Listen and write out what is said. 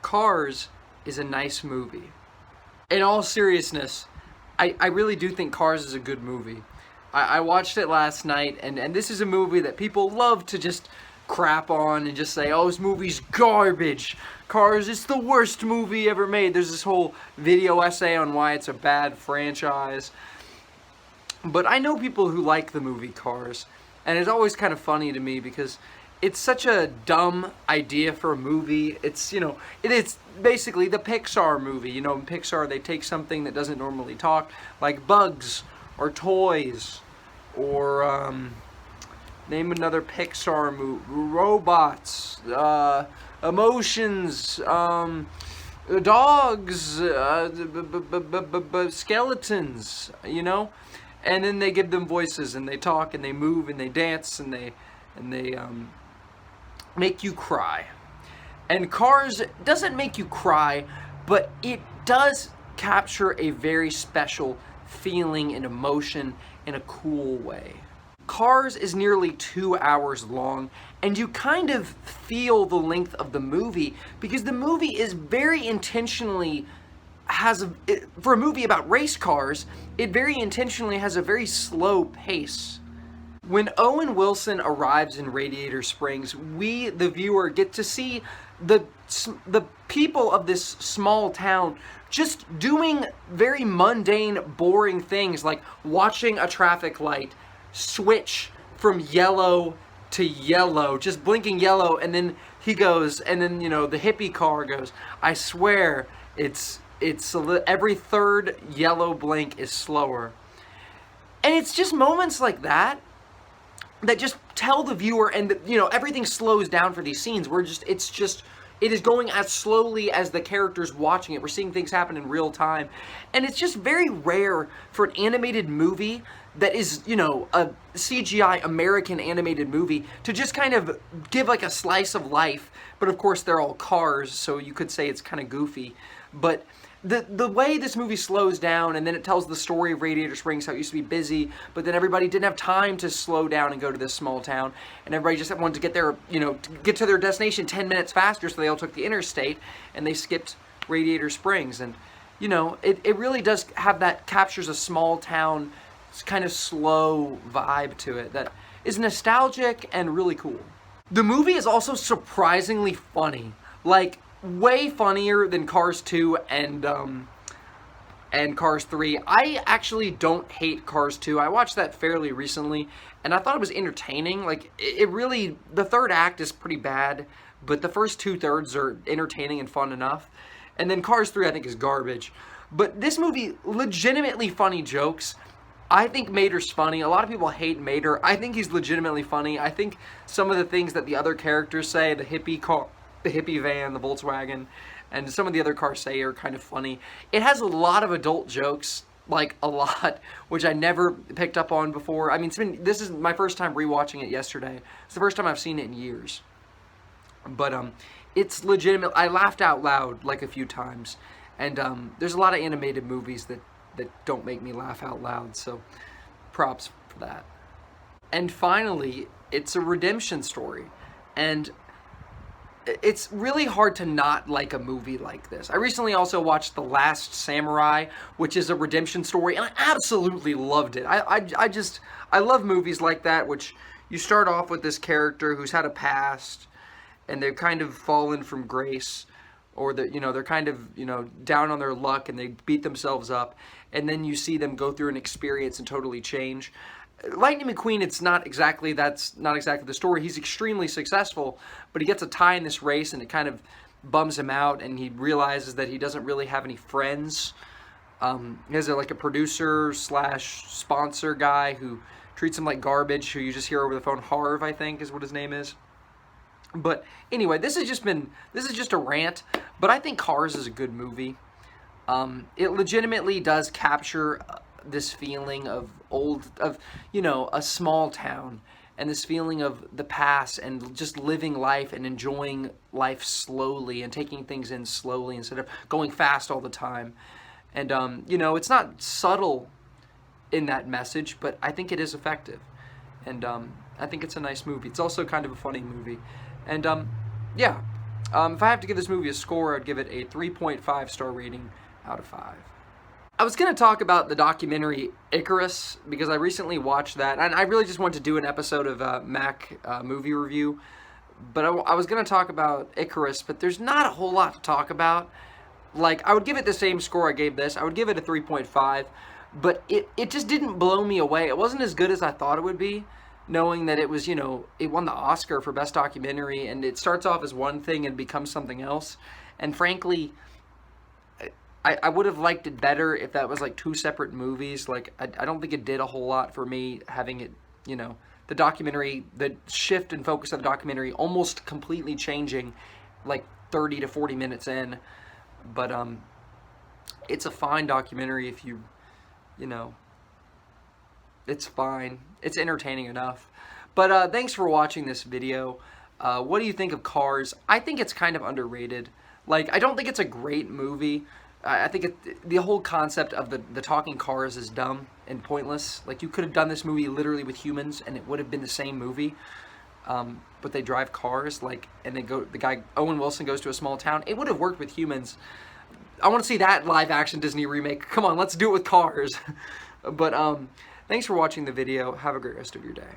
Cars is a nice movie. In all seriousness, I really do think Cars is a good movie. I watched it last night, and this is a movie that people love to just crap on and just say, oh, this movie's garbage. Cars is the worst movie ever made. There's this whole video essay on why it's a bad franchise. But I know people who like the movie Cars, and it's always kind of funny to me because it's such a dumb idea for a movie. It's basically the Pixar movie. In Pixar, they take something that doesn't normally talk, like bugs or toys, or name another Pixar movie, robots, emotions, dogs, skeletons, and then they give them voices, and they talk, and they move, and they dance, and they make you cry. And Cars doesn't make you cry, but it does capture a very special feeling and emotion in a cool way. Cars is nearly 2 hours long, and you kind of feel the length of the movie because the movie is very intentionally for a movie about race cars, it very intentionally has a very slow pace. When Owen Wilson arrives in Radiator Springs, we, the viewer, get to see the people of this small town just doing very mundane, boring things like watching a traffic light switch from yellow to yellow, just blinking yellow, and then he goes, and then, the hippie car goes, I swear, every third yellow blink is slower. And it's just moments like that just tell the viewer, and everything slows down for these scenes. It is going as slowly as the characters watching it. We're seeing things happen in real time. And it's just very rare for an animated movie that is, a CGI American animated movie to just kind of give like a slice of life. But of course they're all cars, so you could say it's kind of goofy. But the way this movie slows down, and then it tells the story of Radiator Springs, how it used to be busy, but then everybody didn't have time to slow down and go to this small town, and everybody just wanted to get there, to get to their destination 10 minutes faster, so they all took the interstate, and they skipped Radiator Springs. And, it really does have captures a small town, kind of slow vibe to it that is nostalgic and really cool. The movie is also surprisingly funny. Like, way funnier than Cars 2 and Cars 3. I actually don't hate Cars 2. I watched that fairly recently, and I thought it was entertaining. Like, the third act is pretty bad, but the first 2/3 are entertaining and fun enough. And then Cars 3, I think, is garbage. But this movie, legitimately funny jokes. I think Mater's funny. A lot of people hate Mater. I think he's legitimately funny. I think some of the things that the other characters say, the hippie van, the Volkswagen, and some of the other cars say are kind of funny. It has a lot of adult jokes, like a lot, which I never picked up on before. I mean, this is my first time rewatching it yesterday. It's the first time I've seen it in years. But it's legitimate. I laughed out loud like a few times, and there's a lot of animated movies that don't make me laugh out loud, so props for that. And finally, it's a redemption story, and it's really hard to not like a movie like this. I recently also watched The Last Samurai, which is a redemption story, and I absolutely loved it. I love movies like that, which you start off with this character who's had a past, and they've kind of fallen from grace, or they're kind of, down on their luck, and they beat themselves up, and then you see them go through an experience and totally change. Lightning McQueen, that's not exactly the story. He's extremely successful, but he gets a tie in this race, and it kind of bums him out, and he realizes that he doesn't really have any friends. He has a producer / sponsor guy who treats him like garbage, who you just hear over the phone. Harv, I think, is what his name is. But anyway, this is just a rant, but I think Cars is a good movie. It legitimately does capture this feeling of a small town, and this feeling of the past, and just living life and enjoying life slowly and taking things in slowly instead of going fast all the time. And it's not subtle in that message, but I think it is effective, and I think it's a nice movie. It's also kind of a funny movie, and yeah, If I have to give this movie a score, I'd give it a 3.5 star rating out of 5. I was going to talk about the documentary Icarus because I recently watched that, and I really just wanted to do an episode of Mac movie review, but I was going to talk about Icarus, but there's not a whole lot to talk about. Like, I would give it the same score I gave this. I would give it a 3.5, but it just didn't blow me away. It wasn't as good as I thought it would be, knowing that it was, it won the Oscar for Best Documentary, and it starts off as one thing and becomes something else. And frankly, I would have liked it better if that was like two separate movies. Like, I don't think it did a whole lot for me having it, the documentary, the shift and focus of the documentary almost completely changing like 30 to 40 minutes in. But it's a fine documentary if you it's fine. It's entertaining enough. But thanks for watching this video. What do you think of Cars? I think it's kind of underrated. Like, I don't think it's a great movie. I think the whole concept of the talking cars is dumb and pointless. Like, you could have done this movie literally with humans, and it would have been the same movie. But they drive cars, like, and the guy Owen Wilson goes to a small town. It would have worked with humans. I want to see that live action Disney remake. Come on, let's do it with cars. But thanks for watching the video. Have a great rest of your day.